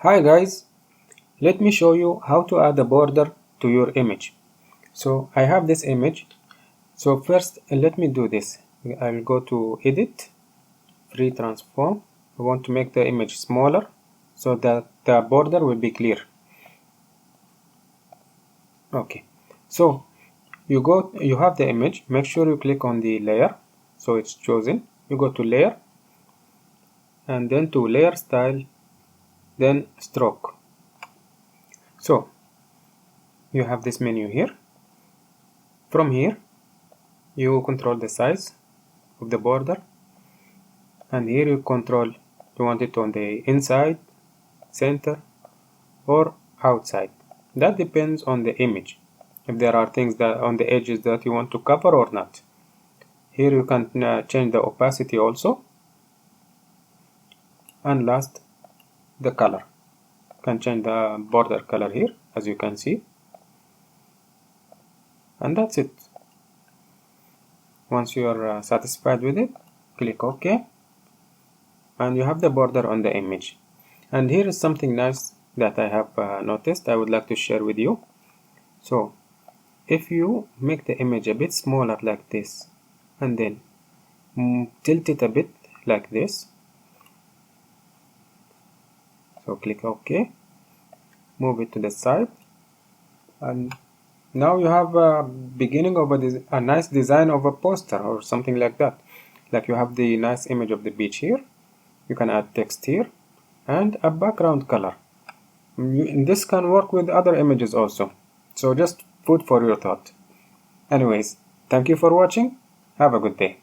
Hi guys, let me show you how to add a border to your image. So I have this image. So first let me do this. I'll go to edit, free transform. I want to make the image smaller so that the border will be clear. Okay, so you have the image. Make sure you click on the layer so it's chosen. You go to layer and then to layer style, then stroke. So you have this menu here. From here you control the size of the border, and here you control you want it on the inside, center, or outside. That depends on the image, if there are things that on the edges that you want to cover or not. Here you can change the opacity also, and last, the color. You can change the border color here, as you can see, and that's it. Once you are satisfied with it, click OK, and you have the border on the image. And here is something nice that I have noticed I would like to share with you. So if you make the image a bit smaller like this, and then tilt it a bit like this, so click OK, move it to the side, and now you have a beginning of a nice design of a poster or something like that. Like you have the nice image of the beach here, you can add text here and a background color. This can work with other images also, so just food for your thought. Anyways, thank you for watching. Have a good day.